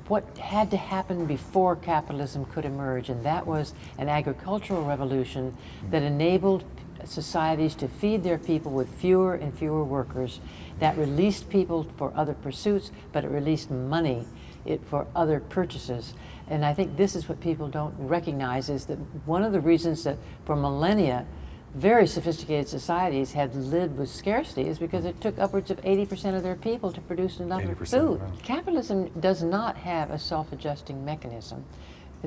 what had to happen before capitalism could emerge, and that was an agricultural revolution that enabled societies to feed their people with fewer and fewer workers, that released people for other pursuits, but it released money for other purchases. And I think this is what people don't recognize, is that one of the reasons that for millennia very sophisticated societies had lived with scarcity is because it took upwards of 80% of their people to produce enough food. Right. Capitalism does not have a self-adjusting mechanism,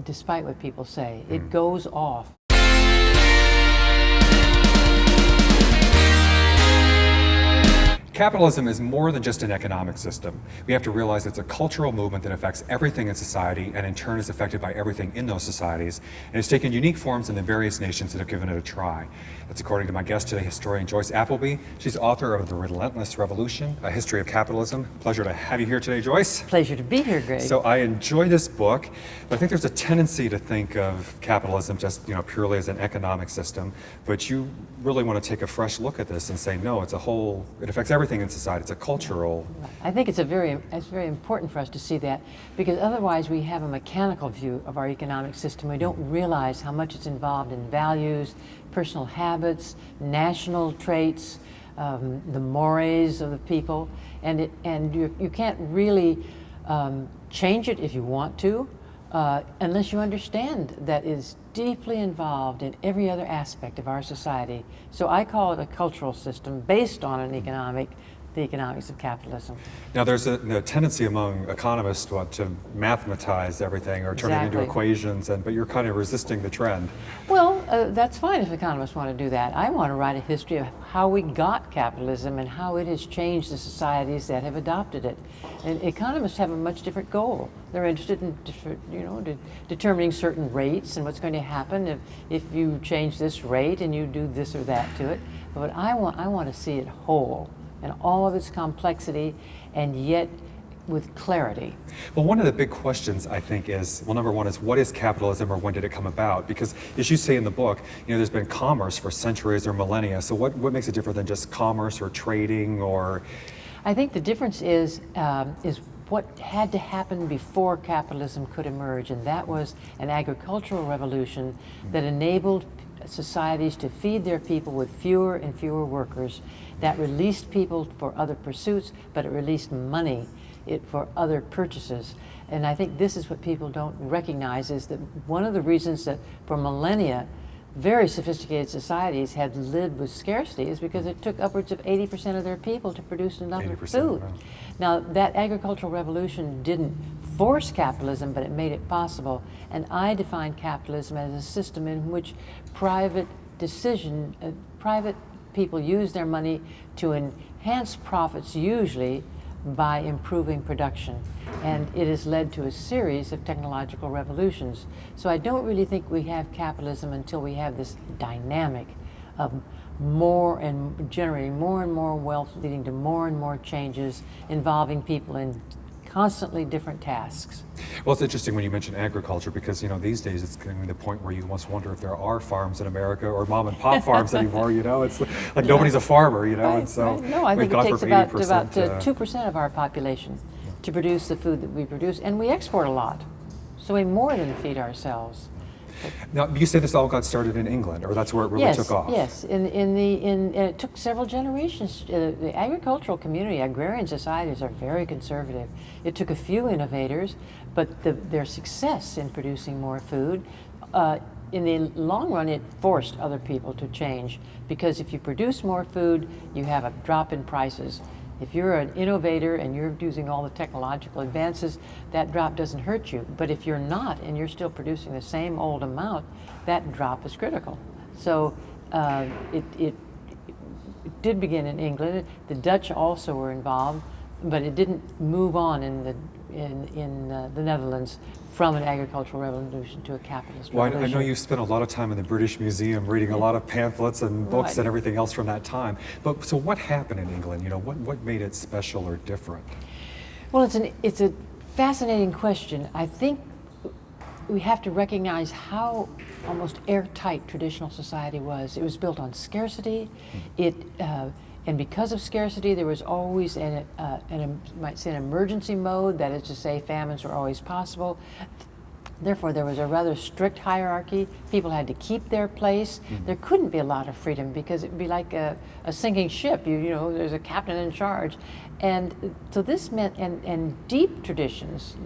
despite what people say. It goes off. Capitalism is more than just an economic system. We have to realize it's a cultural movement that affects everything in society and in turn is affected by everything in those societies. And it's taken unique forms in the various nations that have given it a try. That's according to my guest today, historian Joyce Appleby. She's author of The Relentless Revolution, A History of Capitalism. Pleasure to have you here today, Joyce. Pleasure to be here, Greg. So I enjoy this book, but I think there's a tendency to think of capitalism just purely as an economic system, but you really want to take a fresh look at this and say, no, it affects everything in society. It's a cultural. I think it's very important for us to see that, because otherwise we have a mechanical view of our economic system. We don't realize how much it's involved in values, personal habits, national traits, the mores of the people, and you can't really change it if you want to, unless you understand that it's deeply involved in every other aspect of our society. So I call it a cultural system based on the economics of capitalism. Now there's a tendency among economists to mathematize everything or turn it into equations, but you're kind of resisting the trend. Well, that's fine if economists want to do that. I want to write a history of how we got capitalism and how it has changed the societies that have adopted it. And economists have a much different goal. They're interested in determining certain rates and what's going to happen if you change this rate and you do this or that to it. But I want to see it whole and all of its complexity, and yet with clarity. Well, one of the big questions I think is, well, number one is, what is capitalism, or when did it come about? Because as you say in the book, there's been commerce for centuries or millennia. So what makes it different than just commerce or trading or? I think the difference is what had to happen before capitalism could emerge, and that was an agricultural revolution that enabled societies to feed their people with fewer and fewer workers, that released people for other pursuits, but it released money for other purchases. And I think this is what people don't recognize, is that one of the reasons that for millennia very sophisticated societies had lived with scarcity is because it took upwards of 80% of their people to produce enough food. Right. Now, that agricultural revolution didn't force capitalism, but it made it possible. And I define capitalism as a system in which private people use their money to enhance profits, usually by improving production. And it has led to a series of technological revolutions. So I don't really think we have capitalism until we have this dynamic of generating more and more wealth, leading to more and more changes, involving people in constantly different tasks. Well, it's interesting when you mention agriculture, because these days it's getting to the point where you almost wonder if there are farms in America or mom and pop farms anymore. It's like nobody's a farmer. And so no, I think it takes about 2% of our population Yeah. to produce the food that we produce, and we export a lot, so we more than feed ourselves. Now, you say this all got started in England, or that's where it really took off? Yes, and it took several generations. The agricultural community, agrarian societies are very conservative. It took a few innovators, but their success in producing more food, in the long run, it forced other people to change, because if you produce more food, you have a drop in prices. If you're an innovator and you're using all the technological advances, that drop doesn't hurt you. But if you're not and you're still producing the same old amount, that drop is critical. So it did begin in England. The Dutch also were involved, but it didn't move on in the Netherlands from an agricultural revolution to a capitalist revolution. Well, I know you spent a lot of time in the British Museum reading a lot of pamphlets and books and everything else from that time. But so what happened in England? What made it special or different? Well, it's a fascinating question. I think we have to recognize how almost airtight traditional society was. It was built on scarcity. And because of scarcity, there was always you might say, an emergency mode. That is to say, famines were always possible. Therefore, there was a rather strict hierarchy. People had to keep their place. There couldn't be a lot of freedom because it would be like a sinking ship. You know, there's a captain in charge. And so this meant, and deep traditions,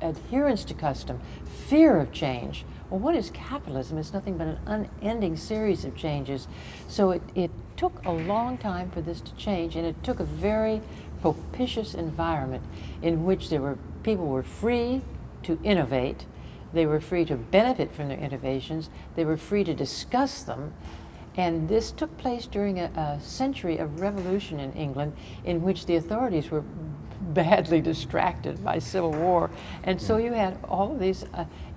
adherence to custom, fear of change. Well, what is capitalism? It's nothing but an unending series of changes. So it took a long time for this to change, and it took a very propitious environment in which people were free to innovate. They were free to benefit from their innovations. They were free to discuss them. And this took place during a century of revolution in England in which the authorities were badly distracted by civil war. And so you had all of these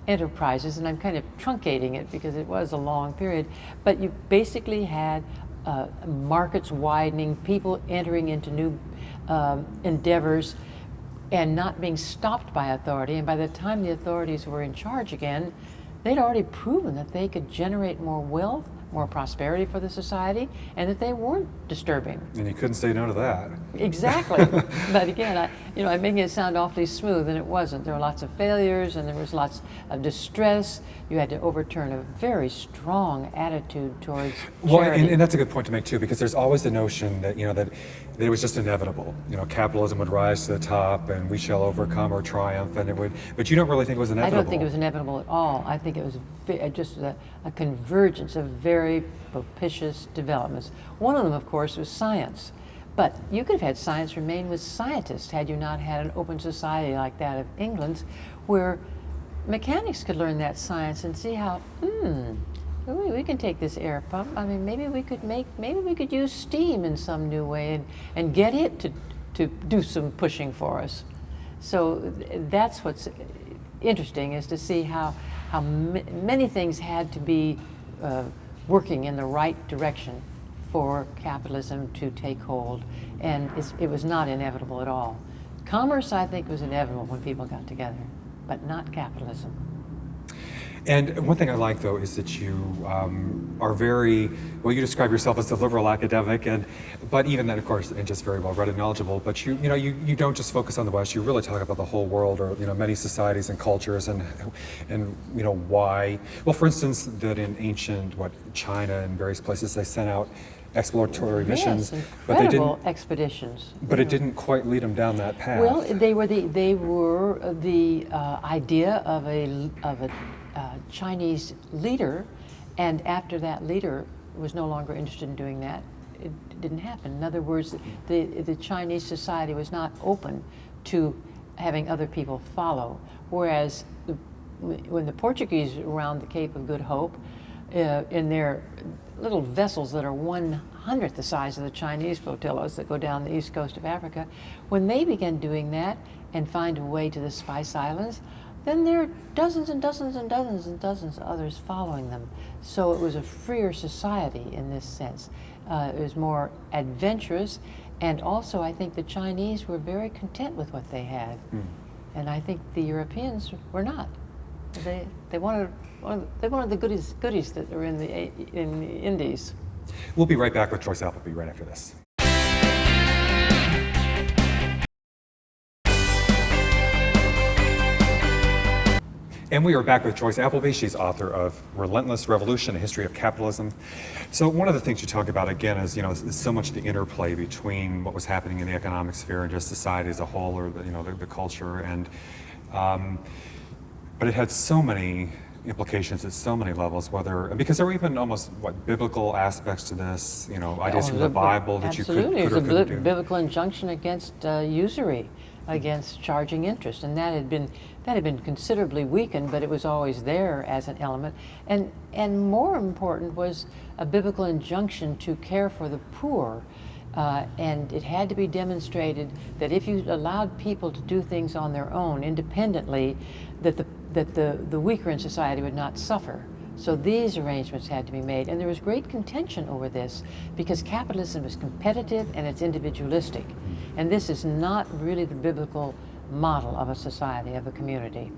enterprises, and I'm kind of truncating it because it was a long period, but you basically had markets widening, people entering into new endeavors, and not being stopped by authority. And by the time the authorities were in charge again, they'd already proven that they could generate more wealth, more prosperity for the society, and that they weren't disturbing. And you couldn't say no to that. Exactly. But again, I'm making it sound awfully smooth, and it wasn't. There were lots of failures, and there was lots of distress. You had to overturn a very strong attitude towards charity. Well, and that's a good point to make too, because there's always the notion that that it was just inevitable. Capitalism would rise to the top, and we shall overcome or triumph, and it would. But you don't really think it was inevitable. I don't think it was inevitable at all. I think it was just a convergence of very propitious developments. One of them, of course, was science. But you could have had science remain with scientists had you not had an open society like that of England's, where mechanics could learn that science and see how, we can take this air pump. I mean, maybe we could use steam in some new way and get it to do some pushing for us. So that's what's interesting, is to see how many things had to be working in the right direction for capitalism to take hold, and it was not inevitable at all. Commerce, I think, was inevitable when people got together, but not capitalism. And one thing I like, though, is that you are very, you describe yourself as a liberal academic, but even then, of course, and just very well read and knowledgeable, but you don't just focus on the West, you really talk about the whole world, or many societies and cultures, and why. Well, for instance, that in ancient, China and various places, they sent out exploratory missions, but they didn't expeditions. But it didn't quite lead them down that path. Well, they were the idea of a Chinese leader, and after that leader was no longer interested in doing that, it didn't happen. In other words, the Chinese society was not open to having other people follow, whereas when the Portuguese around the Cape of Good Hope, in their little vessels that are 1/100th the size of the Chinese flotillas that go down the east coast of Africa, when they began doing that and find a way to the Spice Islands, then there are dozens and dozens and dozens and dozens of others following them. So it was a freer society in this sense. It was more adventurous, and also I think the Chinese were very content with what they had. And I think the Europeans were not. They wanted the goodies that are in the Indies. We'll be right back with Joyce Appleby right after this. And we are back with Joyce Appleby. She's author of Relentless Revolution, A History of Capitalism. So one of the things you talk about, again, is so much the interplay between what was happening in the economic sphere and just society as a whole, or the culture, and but it had so many implications at so many levels, because there were even almost biblical aspects to this, ideas from the Bible that you could or couldn't do. Absolutely, it was a biblical injunction against usury, against charging interest, and that had been considerably weakened, but it was always there as an element. And more important was a biblical injunction to care for the poor. And it had to be demonstrated that if you allowed people to do things on their own independently, that the weaker in society would not suffer. So these arrangements had to be made, and there was great contention over this because capitalism is competitive and it's individualistic, and this is not really the biblical model of a society, of a community.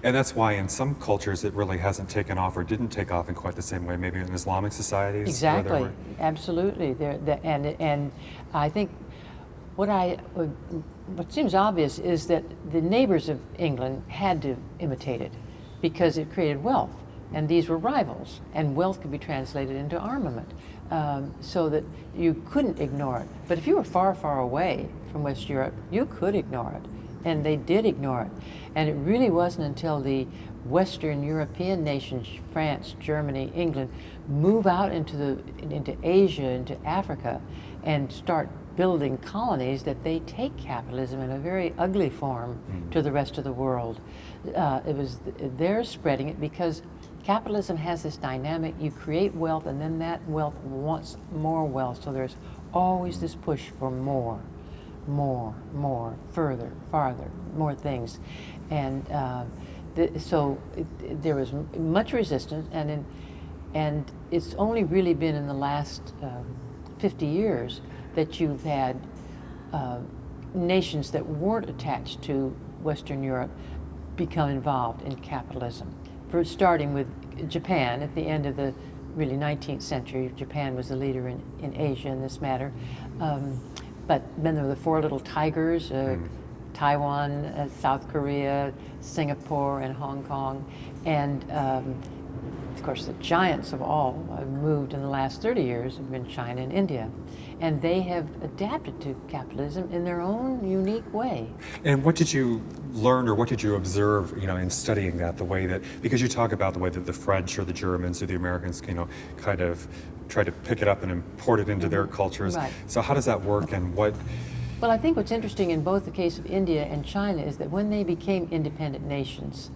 And that's why in some cultures it really hasn't taken off or didn't take off in quite the same way, maybe in Islamic societies. Exactly, absolutely. And I think what seems obvious is that the neighbors of England had to imitate it because it created wealth, and these were rivals, and wealth could be translated into armament, so that you couldn't ignore it. But if you were far, far away from West Europe, you could ignore it, and they did ignore it. And it really wasn't until the Western European nations, France, Germany, England, move out into Asia, into Africa, and start building colonies that they take capitalism in a very ugly form to the rest of the world. They're spreading it because capitalism has this dynamic: you create wealth, and then that wealth wants more wealth. So there's always this push for more, further, farther, more things, and there was much resistance, and it's only really been in the last 50 years that you've had nations that weren't attached to Western Europe become involved in capitalism. First, starting with Japan at the end of the really 19th century. Japan was the leader in Asia in this matter. But then there were the Four Little Tigers, Taiwan, South Korea, Singapore, and Hong Kong. And of course, the giants of all moved in the last 30 years have been China and India. And they have adapted to capitalism in their own unique way. And what did you learn, or what did you observe, in studying that, the way that, because you talk about the way that the French or the Germans or the Americans, kind of try to pick it up and import it into their cultures. Right. So how does that work, and what? Well, I think what's interesting in both the case of India and China is that when they became independent nations,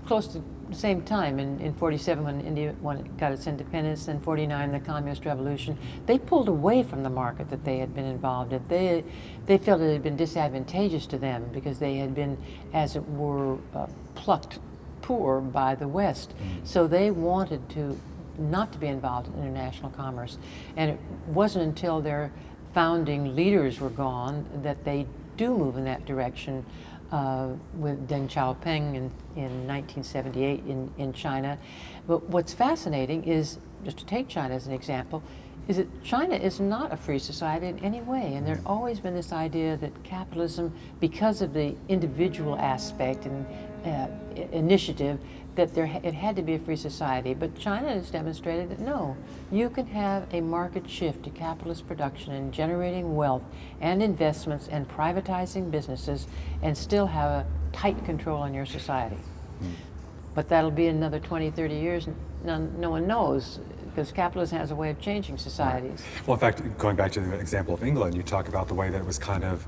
close to the same time, in 47 when India got its independence, and 49 the Communist Revolution, they pulled away from the market that they had been involved in. They felt it had been disadvantageous to them because they had been, as it were, plucked poor by the West. So they wanted not to be involved in international commerce. And it wasn't until their founding leaders were gone that they do move in that direction, with Deng Xiaoping in 1978 in China. But what's fascinating is, just to take China as an example, is that China is not a free society in any way. And there's always been this idea that capitalism, because of the individual aspect and initiative, that it had to be a free society. But China has demonstrated that no, you can have a market shift to capitalist production and generating wealth and investments and privatizing businesses and still have a tight control on your society. But that'll be another 20, 30 years, no one knows, because capitalism has a way of changing societies. Well, in fact, going back to the example of England, you talk about the way that it was kind of,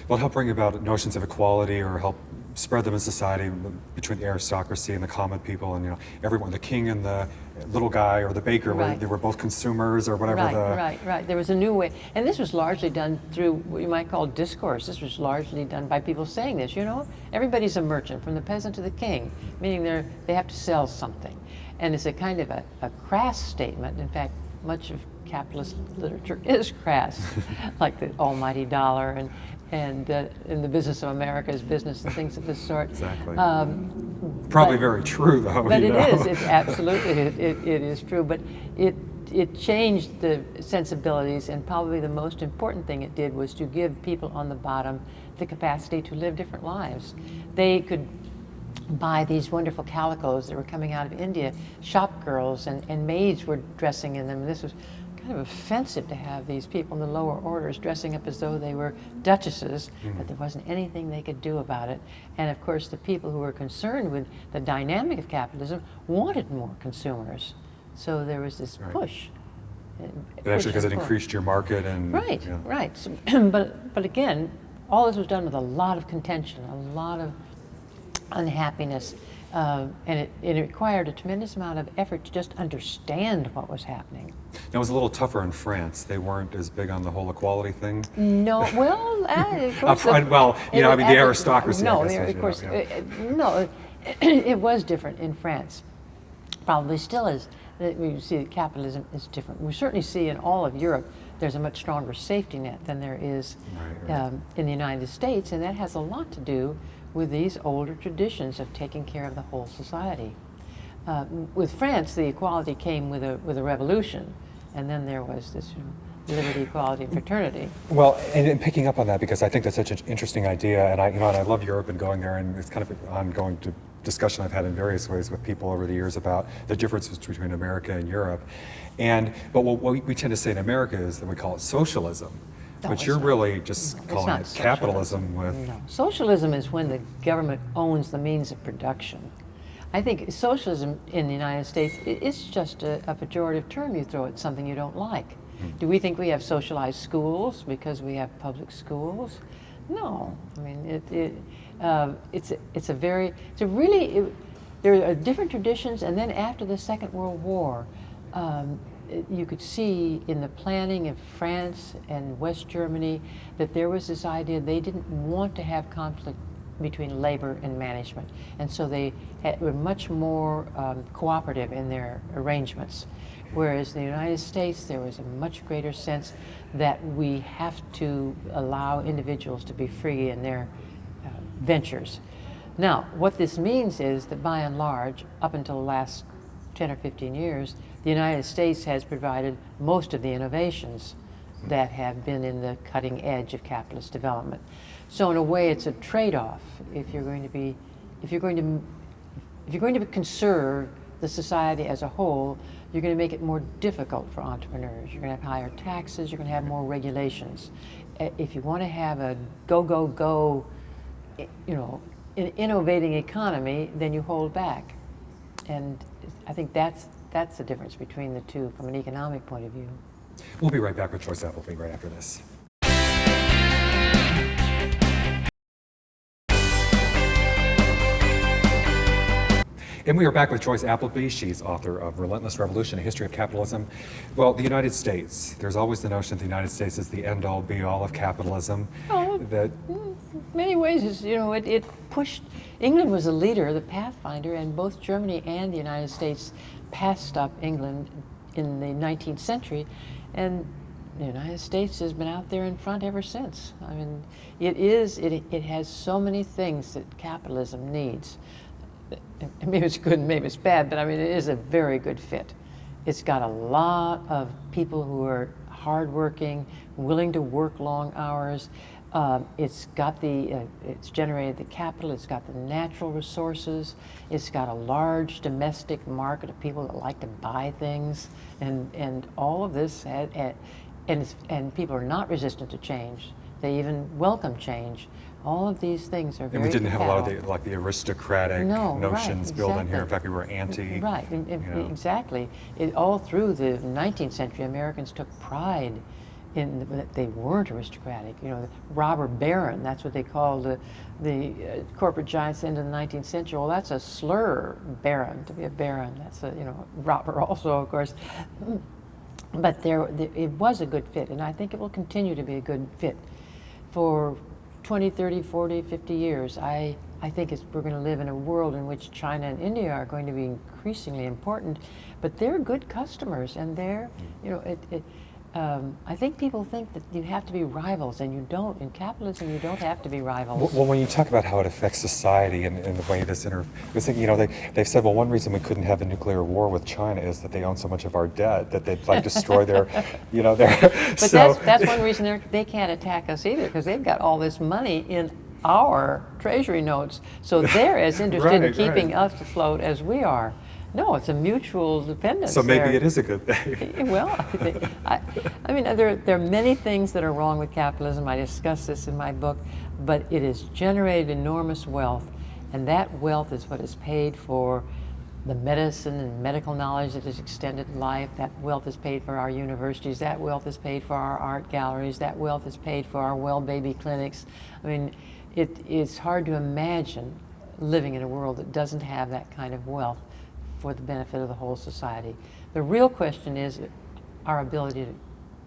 help bring about notions of equality, or help spread them in society between the aristocracy and the common people, and everyone, the king and the little guy or the baker, Right. they were both consumers or whatever. Right. There was a new way, and this was largely done through what you might call discourse. This was largely done by people saying this. Everybody's a merchant, from the peasant to the king, meaning they have to sell something, and it's a kind of a crass statement. In fact, much of capitalist literature is crass, like the almighty dollar and in the business of America is business and things of this sort. Exactly. Probably very true, though. But it is. It's absolutely. It is true. But it changed the sensibilities, and probably the most important thing it did was to give people on the bottom the capacity to live different lives. They could buy these wonderful calicos that were coming out of India. Shop girls and maids were dressing in them. And this was kind of offensive to have these people in the lower orders dressing up as though they were duchesses, but there wasn't anything they could do about it. And of course, the people who were concerned with the dynamic of capitalism wanted more consumers. So there was this push. Actually, because it increased your market and right. So, but again, all this was done with a lot of contention, a lot of unhappiness, and it required a tremendous amount of effort to just understand what was happening. It was a little tougher in France. They weren't as big on the whole equality thing. No, well, of course, the aristocracy. No, of course. No, it was different in France. Probably still is. We see that capitalism is different. We certainly see in all of Europe there's a much stronger safety net than there is in the United States, and that has a lot to do with these older traditions of taking care of the whole society. With France, the equality came with a revolution, and then there was this liberty, equality, and fraternity. Well, and picking up on that, because I think that's such an interesting idea, and I love Europe and going there, and it's kind of an ongoing discussion I've had in various ways with people over the years about the differences between America and Europe. But what we tend to say in America is that we call it socialism, but you're really just calling it capitalism with... No. Socialism is when the government owns the means of production. I think socialism in the United States is just a pejorative term you throw at something you don't like. Do we think we have socialized schools because we have public schools? No. I mean, there are different traditions, and then after the Second World War, you could see in the planning of France and West Germany that there was this idea they didn't want to have conflict between labor and management, and so they were much more cooperative in their arrangements. Whereas in the United States, there was a much greater sense that we have to allow individuals to be free in their ventures. Now, what this means is that by and large, up until the last 10 or 15 years, the United States has provided most of the innovations that have been in the cutting edge of capitalist development. So in a way, it's a trade-off. If you're going to conserve the society as a whole, you're going to make it more difficult for entrepreneurs. You're going to have higher taxes. You're going to have more regulations. If you want to have a go, innovating economy, then you hold back. And I think that's the difference between the two from an economic point of view. We'll be right back with Joyce Appleby right after this. And we are back with Joyce Appleby. She's author of Relentless Revolution, A History of Capitalism. Well, the United States, there's always the notion that the United States is the end-all, be-all of capitalism. Oh, that in many ways, it pushed, England was a leader, the pathfinder, and both Germany and the United States passed up England in the 19th century, and the United States has been out there in front ever since. I mean, it has so many things that capitalism needs. Maybe it's good and maybe it's bad, but I mean, it is a very good fit. It's got a lot of people who are hardworking, willing to work long hours. It's generated the capital, it's got the natural resources, it's got a large domestic market of people that like to buy things, and all of this, and people are not resistant to change. They even welcome change. All of these things are very And we didn't have a lot of the aristocratic notions built in here. In fact, we were anti. Right, exactly. All through the 19th century, Americans took pride in that they weren't aristocratic. Robber baron, that's what they called the corporate giants into the 19th century. Well, that's a slur, baron, to be a baron. That's a, robber also, of course. But it was a good fit, and I think it will continue to be a good fit for 20, 30, 40, 50 years. I think we're going to live in a world in which China and India are going to be increasingly important, but they're good customers, and they're, I think people think that you have to be rivals, and you don't. In capitalism, you don't have to be rivals. Well, when you talk about how it affects society and the way this they've said, well, one reason we couldn't have a nuclear war with China is that they own so much of our debt that they'd like destroy their, But that's one reason they can't attack us either, because they've got all this money in our treasury notes, so they're as interested in keeping us afloat as we are. No, it's a mutual dependence. So maybe it is a good thing. Well, I mean, there are many things that are wrong with capitalism. I discuss this in my book, but it has generated enormous wealth, and that wealth is what has paid for the medicine and medical knowledge that has extended life. That wealth is paid for our universities. That wealth is paid for our art galleries. That wealth is paid for our well baby clinics. I mean, it's hard to imagine living in a world that doesn't have that kind of wealth for the benefit of the whole society. The real question is our ability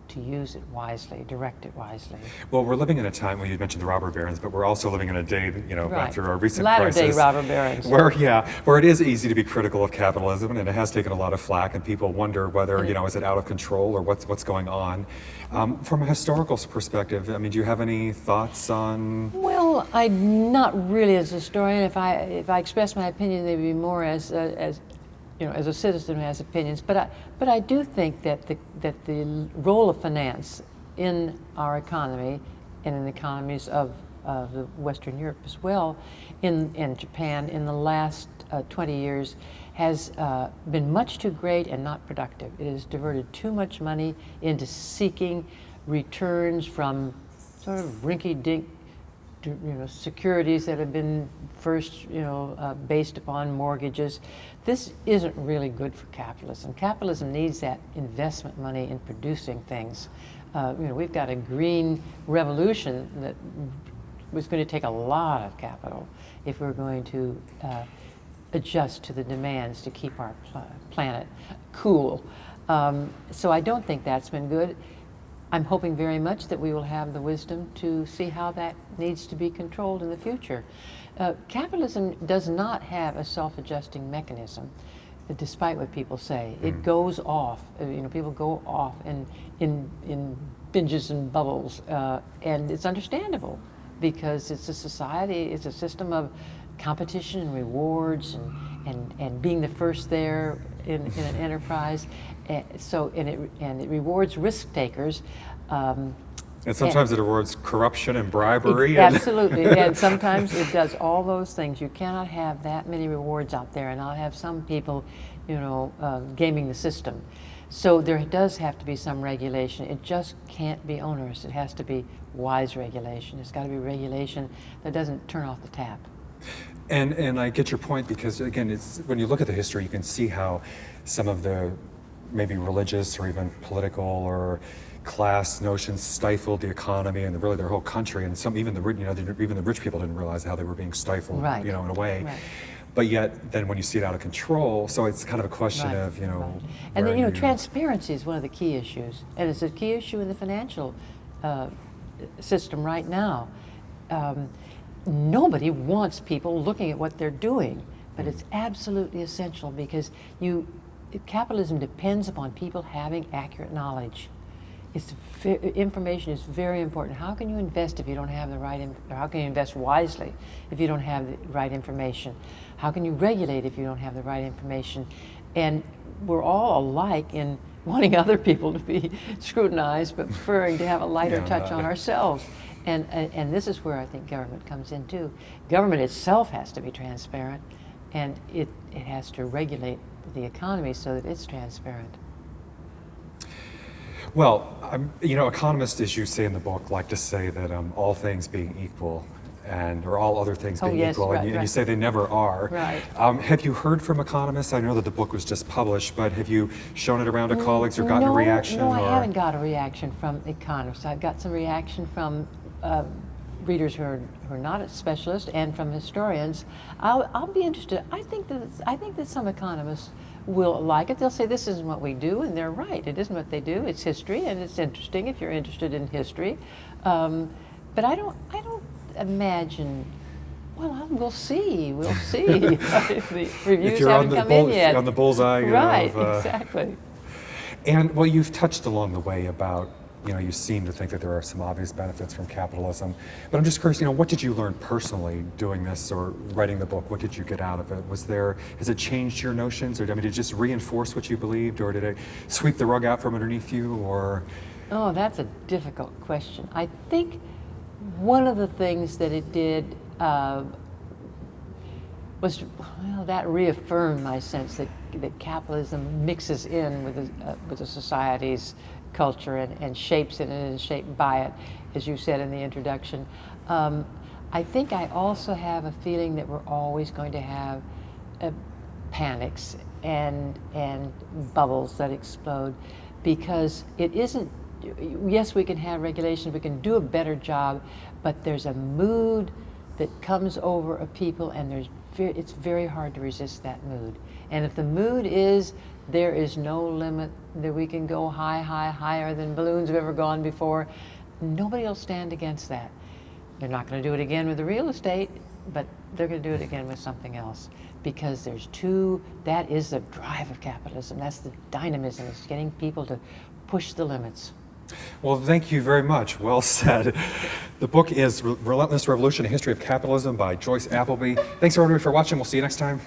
to use it wisely, direct it wisely. Well, we're living in a time when you mentioned the robber barons, but we're also living in a day, Right. after our recent Latter-day crisis, robber barons. where it is easy to be critical of capitalism, and it has taken a lot of flack, and people wonder whether, is it out of control or what's going on. From a historical perspective, I mean, do you have any thoughts on? Well, I'm not really as a historian. If I express my opinion, they'd be more as a citizen who has opinions. But I do think that the role of finance in our economy and in the economies of the Western Europe as well, in Japan in the last 20 years has been much too great and not productive. It has diverted too much money into seeking returns from sort of rinky-dink securities that have been first, based upon mortgages. This isn't really good for capitalism. Capitalism needs that investment money in producing things. We've got a green revolution that was going to take a lot of capital if we're going to adjust to the demands to keep our planet cool. So I don't think that's been good. I'm hoping very much that we will have the wisdom to see how that needs to be controlled in the future. Capitalism does not have a self-adjusting mechanism, despite what people say. It goes off. People go off in binges and bubbles, and it's understandable because it's a society. It's a system of competition and rewards and being the first there in an enterprise. And it rewards risk takers. And sometimes it rewards corruption and bribery. Absolutely, and sometimes it does all those things. You cannot have that many rewards out there and not have some people, gaming the system. So there does have to be some regulation. It just can't be onerous. It has to be wise regulation. It's got to be regulation that doesn't turn off the tap. And I get your point because, again, it's when you look at the history, you can see how some of the maybe religious or even political or class notions stifled the economy and really their whole country, and some even the rich people didn't realize how they were being stifled, right. In a way. Right. But yet, then when you see it out of control, so it's kind of a question right. of Right. And then transparency is one of the key issues, and it's a key issue in the financial system right now. Nobody wants people looking at what they're doing, but it's absolutely essential because capitalism depends upon people having accurate knowledge. Information is very important. How can you invest if you don't have the right, or how can you invest wisely if you don't have the right information? How can you regulate if you don't have the right information? And we're all alike in wanting other people to be scrutinized, but preferring to have a lighter touch on ourselves. And this is where I think government comes in too. Government itself has to be transparent, and it has to regulate the economy so that it's transparent. Well, economists, as you say in the book, like to say that all things being equal, or all other things being equal, right, and you say they never are. Right. Have you heard from economists? I know that the book was just published, but have you shown it around to colleagues or gotten a reaction? No, I haven't got a reaction from economists. I've got some reaction from readers who are not specialists and from historians. I'll be interested. I think that some economists will like it. They'll say this isn't what we do, and they're right. It isn't what they do. It's history, and it's interesting if you're interested in history. But I don't imagine. Well, we'll see. We'll see. The reviews haven't come in yet. On the bullseye. Right. Exactly. And well, you've touched along the way about. You seem to think that there are some obvious benefits from capitalism, but I'm just curious. What did you learn personally doing this or writing the book? What did you get out of it? Has it changed your notions, or did it just reinforce what you believed, or did it sweep the rug out from underneath you, or? Oh, that's a difficult question. I think one of the things that it did was that reaffirmed my sense that capitalism mixes in with the society's culture and shapes it and is shaped by it, as you said in the introduction. I think I also have a feeling that we're always going to have panics and bubbles that explode, because it isn't. Yes, we can have regulation, we can do a better job, but there's a mood that comes over a people, and it's very hard to resist that mood. And if the mood is there is no limit, that we can go higher than balloons have ever gone before, nobody will stand against that. They're not going to do it again with the real estate, but they're going to do it again with something else, because that is the drive of capitalism. That's the dynamism. It's getting people to push the limits. Well, thank you very much. Well said. The book is Relentless Revolution, A History of Capitalism by Joyce Appleby. Thanks everybody for watching. We'll see you next time.